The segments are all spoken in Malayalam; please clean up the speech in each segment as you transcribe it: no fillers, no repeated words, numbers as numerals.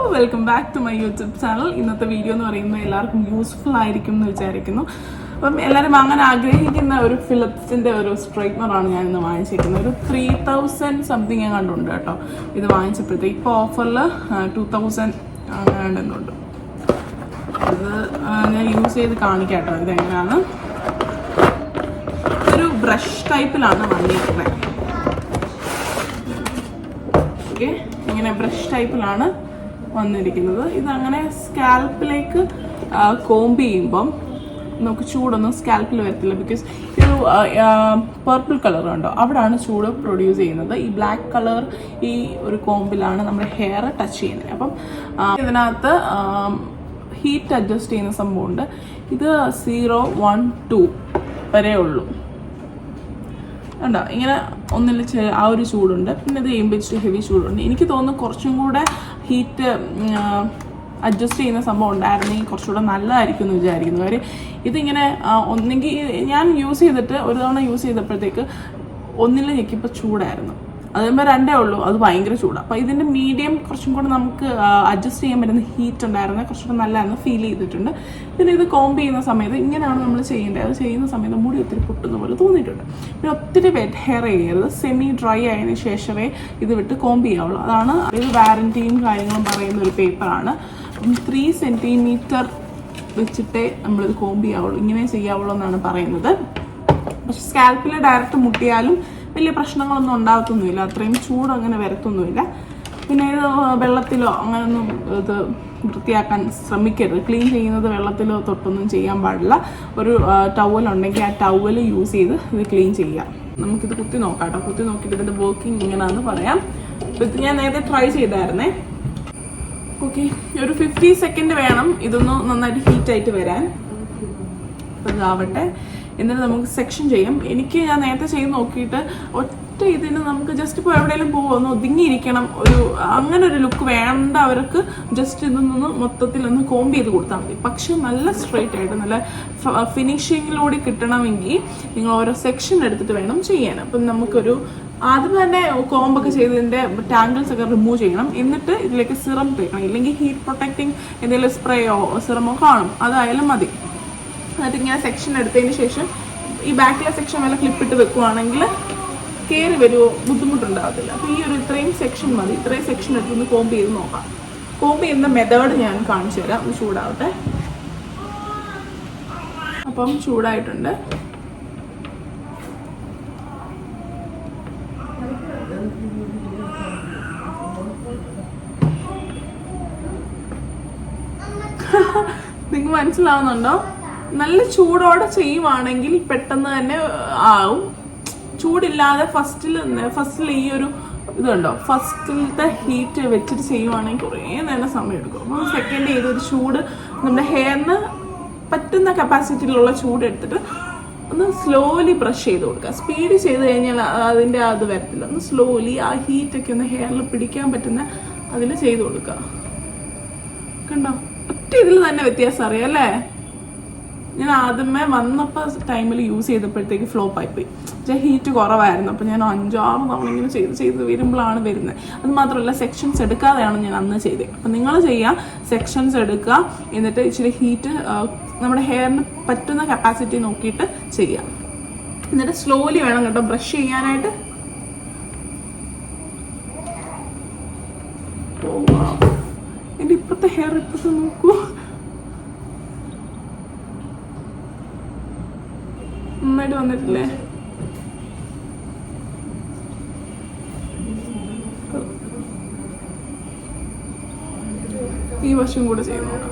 Welcome back to my YouTube channel. ഇന്നത്തെ വീഡിയോ എന്ന് പറയുമ്പോൾ എല്ലാവർക്കും യൂസ്ഫുൾ ആയിരിക്കും എന്ന് വിചാരിക്കുന്നു. അപ്പം എല്ലാവരും അങ്ങനെ ആഗ്രഹിക്കുന്ന ഒരു ഫിലിപ്സിൻ്റെ ഒരു സ്ട്രൈറ്റ്നറാണ് ഞാൻ ഇന്ന് വാങ്ങിച്ചിരിക്കുന്നത്. ഒരു 3000 സംതിങ് ഞാൻ കണ്ടുണ്ട് കേട്ടോ. ഇത് വാങ്ങിച്ചപ്പോഴത്തേക്ക് ഇപ്പോൾ ഓഫറിൽ 2000 അങ്ങനെയുണ്ട്. അത് ഞാൻ യൂസ് ചെയ്ത് കാണിക്കാം കേട്ടോ ഇതെങ്ങനെയാണ്. ഒരു ബ്രഷ് ടൈപ്പിലാണ് വന്നിരിക്കുന്നത്. ഓക്കെ, ഇങ്ങനെ ബ്രഷ് ടൈപ്പിലാണ് വന്നിരിക്കുന്നത്. ഇതങ്ങനെ സ്കാൽപ്പിലേക്ക് കോംബ് ചെയ്യുമ്പം നമുക്ക് ചൂടൊന്നും സ്കാൽപ്പിൽ വരത്തില്ല. ബിക്കോസ് ഒരു പർപ്പിൾ കളർ ഉണ്ടോ അവിടെയാണ് ചൂട് പ്രൊഡ്യൂസ് ചെയ്യുന്നത്. ഈ ബ്ലാക്ക് കളർ ഈ ഒരു കോമ്പിലാണ് നമ്മുടെ ഹെയർ ടച്ച് ചെയ്യുന്നത്. അപ്പം ഇതിനകത്ത് ഹീറ്റ് അഡ്ജസ്റ്റ് ചെയ്യുന്ന സംഭവമുണ്ട്. ഇത് 0, 1, 2 വരെ ഉള്ളൂ. ഉണ്ടോ ഇങ്ങനെ ഒന്നിൽ ആ ഒരു ചൂടുണ്ട്. പിന്നെ ഇത് ചെയ്യുമ്പോൾ ഹെവി ചൂടുണ്ട്. എനിക്ക് തോന്നുന്നു കുറച്ചും കൂടെ ഹീറ്റ് അഡ്ജസ്റ്റ് ചെയ്യുന്ന സംഭവം ഉണ്ടായിരുന്നെങ്കിൽ കുറച്ചുകൂടെ നല്ലതായിരിക്കും എന്ന് വിചാരിക്കുന്നു. കാര്യം ഇതിങ്ങനെ ഒന്നെങ്കിൽ ഞാൻ യൂസ് ചെയ്തിട്ട് ഒരു തവണ യൂസ് ചെയ്തപ്പോഴത്തേക്ക് ഒന്നിൽ ഞെക്കിപ്പോൾ ചൂടായിരുന്നു. അതുമ്പോൾ 2 ഉള്ളൂ, അത് ഭയങ്കര ചൂടാണ്. അപ്പോൾ ഇതിൻ്റെ മീഡിയം കുറച്ചും കൂടെ നമുക്ക് അഡ്ജസ്റ്റ് ചെയ്യാൻ പറ്റുന്ന ഹീറ്റ് ഉണ്ടായിരുന്നത് കുറച്ചുകൂടെ നല്ലതാണെന്ന് ഫീൽ ചെയ്തിട്ടുണ്ട്. പിന്നെ ഇത് കോംബ് ചെയ്യുന്ന സമയത്ത് ഇങ്ങനെയാണ് നമ്മൾ ചെയ്യേണ്ടത്. അത് ചെയ്യുന്ന സമയത്ത് മുടി ഒത്തിരി പൊട്ടുന്ന പോലെ തോന്നിയിട്ടുണ്ട്. പിന്നെ ഒത്തിരി വെറ്റ് ഹെയർ ചെയ്യരുത്. സെമി ഡ്രൈ ആയതിനു ശേഷമേ ഇത് വിട്ട് കോംബ് ചെയ്യാവുള്ളൂ. അതാണ് ഇത് വാറൻറ്റിയും കാര്യങ്ങളും പറയുന്ന ഒരു പേപ്പറാണ്. 3 സെൻറ്റിമീറ്റർ വെച്ചിട്ടേ നമ്മളിത് കോംബ് ചെയ്യാവുള്ളൂ, ഇങ്ങനെ ചെയ്യാവുള്ളൂ എന്നാണ് പറയുന്നത്. പക്ഷെ സ്കാൽപ്പിൽ ഡയറക്റ്റ് മുട്ടിയാലും വലിയ പ്രശ്നങ്ങളൊന്നും ഉണ്ടാകത്തൊന്നുമില്ല. അത്രയും ചൂട് അങ്ങനെ വരത്തൊന്നുമില്ല. പിന്നെ ഇത് വെള്ളത്തിലോ അങ്ങനെയൊന്നും ഇത് വൃത്തിയാക്കാൻ ശ്രമിക്കരുത്. ക്ലീൻ ചെയ്യുന്നത് വെള്ളത്തിലോ തൊട്ടൊന്നും ചെയ്യാൻ പാടില്ല. ഒരു ടവലുണ്ടെങ്കിൽ ആ ടവൽ യൂസ് ചെയ്ത് ഇത് ക്ലീൻ ചെയ്യാം. നമുക്കിത് കുത്തി നോക്കാം കേട്ടോ. കുത്തി നോക്കിയിട്ട് ഇതിൻ്റെ വർക്കിംഗ് ഇങ്ങനെയാണെന്ന് പറയാം. ഇത് ഞാൻ നേരത്തെ ട്രൈ ചെയ്തായിരുന്നേ. ഓക്കെ, ഒരു 50 സെക്കൻഡ് വേണം ഇതൊന്ന് നന്നായിട്ട് ഹീറ്റായിട്ട് വരാൻ. അപ്പം ഇതാവട്ടെ. എന്നിട്ട് നമുക്ക് സെക്ഷൻ ചെയ്യാം. ഞാൻ നേരത്തെ ചെയ്ത് നോക്കിയിട്ട് ഒറ്റ ഇതിന് നമുക്ക് ജസ്റ്റ് ഇപ്പോൾ എവിടെയെങ്കിലും പോകുമെന്ന് ഒതുങ്ങിയിരിക്കണം, അങ്ങനെ ഒരു ലുക്ക് വേണ്ട അവർക്ക് ജസ്റ്റ് ഇതൊന്ന് മൊത്തത്തിലൊന്ന് കോംബ് ചെയ്ത് കൊടുത്താൽ മതി. പക്ഷെ നല്ല സ്ട്രെയിറ്റ് ആയിട്ട് നല്ല ഫിനിഷിങ്ങിലൂടെ കിട്ടണമെങ്കിൽ നിങ്ങൾ ഓരോ സെക്ഷൻ എടുത്തിട്ട് വേണം ചെയ്യാൻ. അപ്പം നമുക്കൊരു ആദ്യം തന്നെ കോംബൊക്കെ ചെയ്തതിൻ്റെ ടാങ്കിൾസ് ഒക്കെ റിമൂവ് ചെയ്യണം. എന്നിട്ട് ഇതിലേക്ക് സിറം തേക്കണം. ഇല്ലെങ്കിൽ ഹീറ്റ് പ്രൊട്ടക്റ്റിംഗ് എന്തെങ്കിലും സ്പ്രേയോ സിറമോ കാണും, അതായാലും മതി. എന്നിട്ട് ഇങ്ങനെ സെക്ഷൻ എടുത്തതിന് ശേഷം ഈ ബാക്കിലെ സെക്ഷൻ വല്ല ക്ലിപ്പിട്ട് വെക്കുവാണെങ്കിൽ കയറി വരുമോ ബുദ്ധിമുട്ടുണ്ടാകത്തില്ല. അപ്പോൾ ഈ ഇത്രയും സെക്ഷൻ മതി. ഇത്രയും സെക്ഷൻ എടുത്തൊന്ന് കോംബ് ചെയ്ത് നോക്കാം. കോംബ് ചെയ്യുന്ന മെത്തേഡ് ഞാൻ കാണിച്ചു തരാം. ഒന്ന് ചൂടാവട്ടെ. അപ്പം ചൂടായിട്ടുണ്ട്. നിങ്ങൾക്ക് മനസ്സിലാവുന്നുണ്ടോ? നല്ല ചൂടോടെ ചെയ്യുവാണെങ്കിൽ പെട്ടെന്ന് തന്നെ ആവും. ചൂടില്ലാതെ ഫസ്റ്റിൽ ഈ ഒരു ഇതുണ്ടോ, ഫസ്റ്റിലത്തെ ഹീറ്റ് വെച്ചിട്ട് ചെയ്യുവാണെങ്കിൽ കുറേ നേരം സമയം എടുക്കും. അപ്പോൾ സെക്കൻഡ് ചെയ്തൊരു ചൂട് നമ്മുടെ ഹെയറിന് പറ്റുന്ന കപ്പാസിറ്റിയിലുള്ള ചൂട് എടുത്തിട്ട് ഒന്ന് സ്ലോലി ബ്രഷ് ചെയ്ത് കൊടുക്കുക. സ്പീഡ് ചെയ്ത് കഴിഞ്ഞാൽ അതിൻ്റെ അത് വരത്തില്ല. ഒന്ന് സ്ലോലി ആ ഹീറ്റൊക്കെ ഒന്ന് ഹെയറിൽ പിടിക്കാൻ പറ്റുന്ന അതിൽ ചെയ്ത് കൊടുക്കുക. കണ്ടോ, ഒറ്റ ഇതിൽ തന്നെ വ്യത്യാസം അറിയാം അല്ലേ? ഞാൻ ആദ്യമേ വന്നപ്പോൾ ടൈമിൽ യൂസ് ചെയ്തപ്പോഴത്തേക്ക് ഫ്ലോപ്പ് ആയിപ്പോയി. ഹീറ്റ് കുറവായിരുന്നു. അപ്പോൾ ഞാൻ 5-6 തവണ ഇങ്ങനെ ചെയ്ത് വരുമ്പോഴാണ് വരുന്നത്. അത് മാത്രമല്ല സെക്ഷൻസ് എടുക്കാതെയാണ് ഞാൻ അന്ന് ചെയ്തത്. അപ്പം നിങ്ങൾ ചെയ്യുക, സെക്ഷൻസ് എടുക്കുക. എന്നിട്ട് ഇച്ചിരി ഹീറ്റ് നമ്മുടെ ഹെയറിന് പറ്റുന്ന കപ്പാസിറ്റി നോക്കിയിട്ട് ചെയ്യാം. എന്നിട്ട് സ്ലോലി വേണം കേട്ടോ ബ്രഷ് ചെയ്യാനായിട്ട്. എൻ്റെ ഇപ്പോഴത്തെ ഹെയർ ഇപ്പോഴത്തെ നോക്കൂ, നന്നായിട്ട് വന്നിട്ടില്ലേ? ഈ വശം കൂടെ ചെയ്ത് നോക്കാം.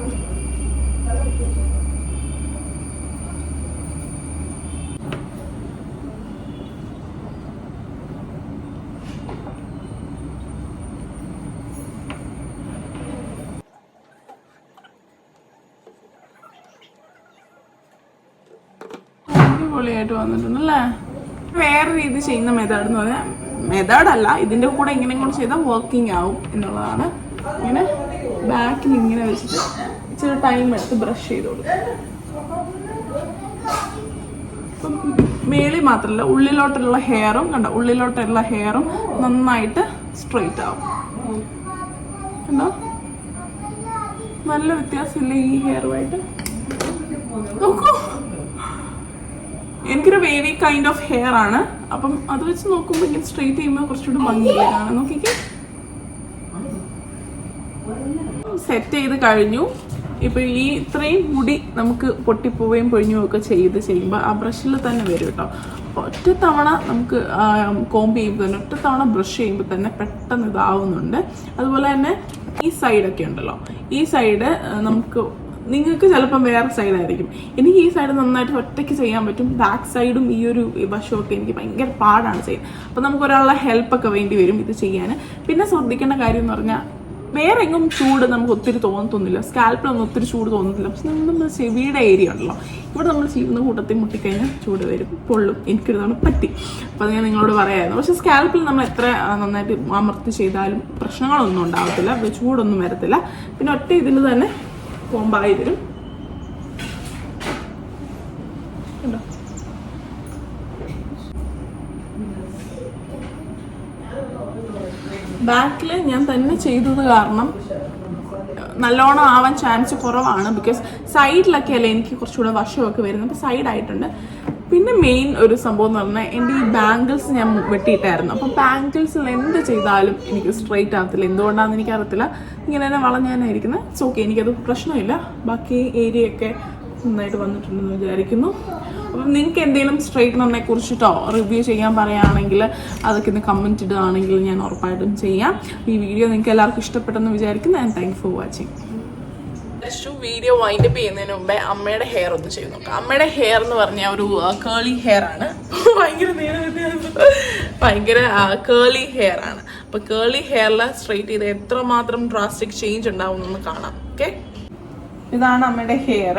പൊളിയായിട്ട് വന്നിട്ടുണ്ടല്ലേ. വേറെ രീതി ചെയ്യുന്ന മെത്തേഡ് എന്ന് പറഞ്ഞാൽ മെത്തേഡല്ല, ഇതിൻ്റെ കൂടെ ഇങ്ങനെ കൂടെ ചെയ്താൽ വർക്കിംഗ് ആവും എന്നുള്ളതാണ്. ഇങ്ങനെ ബാക്കിൽ ഇങ്ങനെ വെച്ചിട്ട് ഇച്ചിരി ടൈം എടുത്ത് ബ്രഷ് ചെയ്ത് കൊടുക്കും. അപ്പം മേളിൽ മാത്രമല്ല ഉള്ളിലോട്ടുള്ള ഹെയറും കണ്ടോ, ഉള്ളിലോട്ടുള്ള ഹെയറും നന്നായിട്ട് സ്ട്രെയിറ്റ് ആവും. കണ്ടോ, നല്ല വ്യത്യാസമില്ല ഈ ഹെയറുമായിട്ട്. നോക്കൂ, എനിക്കൊരു വേവി കൈൻഡ് ഓഫ് ഹെയർ ആണ്. അപ്പം അത് വെച്ച് നോക്കുമ്പോൾ ഇങ്ങനെ സ്ട്രെയിറ്റ് ചെയ്യുമ്പോൾ കുറച്ചുകൂടി ഭംഗിയില്ല കാണാൻ. നോക്കിക്കേ, സെറ്റ് ചെയ്ത് കഴിഞ്ഞു. ഇപ്പൊ ഈ ഇത്രയും മുടി നമുക്ക് പൊട്ടിപ്പോവുകയും പൊഴിഞ്ഞും ഒക്കെ ചെയ്യുമ്പോൾ ആ ബ്രഷിൽ തന്നെ വരും കേട്ടോ. ഒറ്റ തവണ നമുക്ക് കോംബ് ചെയ്യുമ്പോൾ തന്നെ, ഒറ്റ തവണ ബ്രഷ് ചെയ്യുമ്പോൾ തന്നെ പെട്ടെന്ന് ഇതാവുന്നുണ്ട്. അതുപോലെ തന്നെ ഈ സൈഡൊക്കെ ഉണ്ടല്ലോ, ഈ സൈഡ് നമുക്ക്, നിങ്ങൾക്ക് ചിലപ്പം വേറെ സൈഡായിരിക്കും, എനിക്ക് ഈ സൈഡ് നന്നായിട്ട് ഒറ്റയ്ക്ക് ചെയ്യാൻ പറ്റും. ബാക്ക് സൈഡും ഈ ഒരു വശമൊക്കെ എനിക്ക് ഭയങ്കര പാടാണ് ചെയ്യാൻ. അപ്പം നമുക്ക് ഒരാളുടെ ഹെൽപ്പൊക്കെ വേണ്ടി വരും ഇത് ചെയ്യാൻ. പിന്നെ ശ്രദ്ധിക്കേണ്ട കാര്യം എന്ന് പറഞ്ഞാൽ വേറെ എങ്ങും ചൂട് നമുക്ക് ഒത്തിരി തോന്നത്തൊന്നുമില്ല, സ്കാൽപ്പിലൊന്നും ഒത്തിരി ചൂട് തോന്നുന്നില്ല. പക്ഷെ നമ്മൾ ചെവിയുടെ ഏരിയ ഉണ്ടല്ലോ, ഇവിടെ നമ്മൾ ചെയ്യുന്ന കൂട്ടത്തിൽ മുട്ടിക്കഴിഞ്ഞാൽ ചൂട് വരും, പൊള്ളും. എനിക്കൊരു തവണ പറ്റി, അപ്പോൾ അത് ഞാൻ നിങ്ങളോട് പറയാമായിരുന്നു. പക്ഷെ സ്കാൽപ്പിൽ നമ്മൾ എത്ര നന്നായിട്ട് അമർത്തി ചെയ്താലും പ്രശ്നങ്ങളൊന്നും ഉണ്ടാകത്തില്ല, ചൂടൊന്നും വരത്തില്ല. പിന്നെ ഒറ്റ ഇതിന് തന്നെ കോമ്പായി വരും. ബാക്കിൽ ഞാൻ തന്നെ ചെയ്തത് കാരണം നല്ലോണം ആവാൻ ചാൻസ് കുറവാണ്. ബിക്കോസ് സൈഡിലൊക്കെ അല്ലേ എനിക്ക് കുറച്ചുകൂടെ വശമൊക്കെ വരുന്നത്, അപ്പോൾ സൈഡായിട്ടുണ്ട്. പിന്നെ മെയിൻ ഒരു സംഭവം എന്ന് പറഞ്ഞാൽ എൻ്റെ ഈ ബാംഗിൾസ് ഞാൻ വെട്ടിയിട്ടായിരുന്നു. അപ്പോൾ ബാംഗിൾസിൽ എന്ത് ചെയ്താലും എനിക്ക് സ്ട്രെയിറ്റ് ആകത്തില്ല. എന്തുകൊണ്ടാണെന്ന് എനിക്കറിയത്തില്ല, ഇങ്ങനെ തന്നെ വളഞ്ഞാനായിരിക്കുന്നത്. സോ ഓക്കെ, എനിക്കത് പ്രശ്നമില്ല. ബാക്കി ഏരിയയൊക്കെ നന്നായിട്ട് വന്നിട്ടുണ്ടെന്ന് വിചാരിക്കുന്നു. അപ്പം നിങ്ങൾക്ക് എന്തെങ്കിലും സ്ട്രെയിറ്റ്നറിനെ കുറിച്ചിട്ടോ റിവ്യൂ ചെയ്യാൻ പറയുകയാണെങ്കിൽ അതൊക്കെ ഇന്ന് കമൻറ്റ് ഇടുകയാണെങ്കിൽ ഞാൻ ഉറപ്പായിട്ടും ചെയ്യാം. ഈ വീഡിയോ നിങ്ങൾക്ക് എല്ലാവർക്കും ഇഷ്ടപ്പെട്ടെന്ന് വിചാരിക്കുന്നു. And thank for watching. Next video wind up ചെയ്യുന്നതിന് മുമ്പേ അമ്മയുടെ ഹെയർ ഒന്ന് ചെയ്ത് നോക്കാം. അമ്മയുടെ ഹെയർ എന്ന് പറഞ്ഞാൽ ഒരു കേളി ഹെയർ ആണ്. ഭയങ്കര കേളി ഹെയർ ആണ്. അപ്പോൾ കേളി ഹെയറിൽ സ്ട്രെയിറ്റ് ചെയ്ത് എത്രമാത്രം ഡ്രാസ്റ്റിക് ചേഞ്ച് ഉണ്ടാവും എന്ന് കാണാം. ഓക്കെ, ഇതാണ് അമ്മയുടെ ഹെയർ.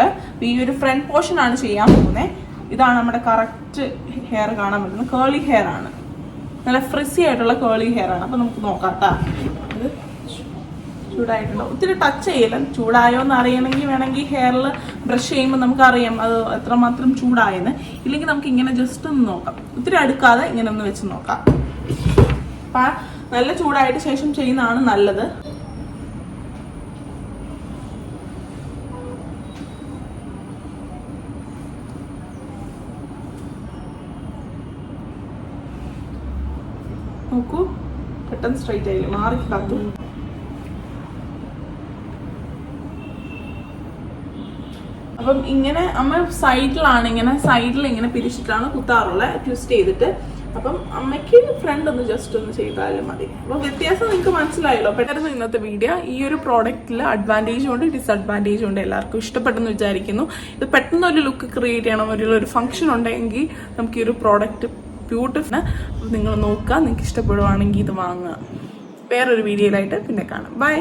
ഈ ഒരു ഫ്രണ്ട് പോർഷൻ ആണ് ചെയ്യാൻ പോകുന്നത്. ഇതാണ് നമ്മുടെ കറക്റ്റ് ഹെയർ കാണാൻ പറ്റുന്നത്. കേളി ഹെയർ ആണ്, നല്ല ഫ്രിസി ആയിട്ടുള്ള കേളി ഹെയർ ആണ്. അപ്പൊ നമുക്ക് നോക്കാം കേട്ടോ. ഇത് ചൂടായിട്ടുണ്ടോ, ഒത്തിരി ടച്ച് ചെയ്യില്ല. ചൂടായോ എന്ന് അറിയണമെങ്കിൽ വേണമെങ്കിൽ ഹെയറിൽ ബ്രഷ് ചെയ്യുമ്പോൾ നമുക്ക് അറിയാം അത് എത്രമാത്രം ചൂടായെന്ന്. ഇല്ലെങ്കിൽ നമുക്ക് ഇങ്ങനെ ജസ്റ്റ് ഒന്ന് നോക്കാം, ഒത്തിരി അടുക്കാതെ ഇങ്ങനെ ഒന്ന് വെച്ച് നോക്കാം. അപ്പൊ നല്ല ചൂടായിട്ട് ശേഷം ചെയ്യുന്നതാണ് നല്ലത്. നോക്കൂ, പെട്ടെന്ന് സ്ട്രൈറ്റ് ആയില്ലേ, മാറി കാത്തു. അപ്പം ഇങ്ങനെ അമ്മ സൈഡിലാണ്, ഇങ്ങനെ പിരിച്ചിട്ടാണ് കുത്താറുള്ളത്, ട്വിസ്റ്റ് ചെയ്തിട്ട്. അപ്പം അമ്മയ്ക്ക് ഫ്രണ്ട് ഒന്ന് ജസ്റ്റ് ഒന്ന് ചെയ്താലും മതി. അപ്പം വ്യത്യാസം നിങ്ങൾക്ക് മനസ്സിലായല്ലോ. പെട്ടെന്ന് ഇന്നത്തെ വീഡിയോ. ഈ ഒരു പ്രോഡക്റ്റിൽ അഡ്വാൻറ്റേജും ഉണ്ട് ഡിസഡ്വാൻറ്റേജും ഉണ്ട്. എല്ലാവർക്കും ഇഷ്ടപ്പെട്ടെന്ന് വിചാരിക്കുന്നു. ഇത് പെട്ടെന്ന് ഒരു ലുക്ക് ക്രിയേറ്റ് ചെയ്യണം, ഒരു ഫംഗ്ഷൻ ഉണ്ടെങ്കിൽ നമുക്ക് ഈ ഒരു പ്രോഡക്റ്റ് ബ്യൂട്ടിഫുൾ. നിങ്ങൾ നോക്കുക, നിങ്ങൾക്ക് ഇഷ്ടപ്പെടുവാണെങ്കിൽ ഇത് വാങ്ങുക. വേറൊരു വീഡിയോയിലായിട്ട് പിന്നെ കാണാം. ബൈ.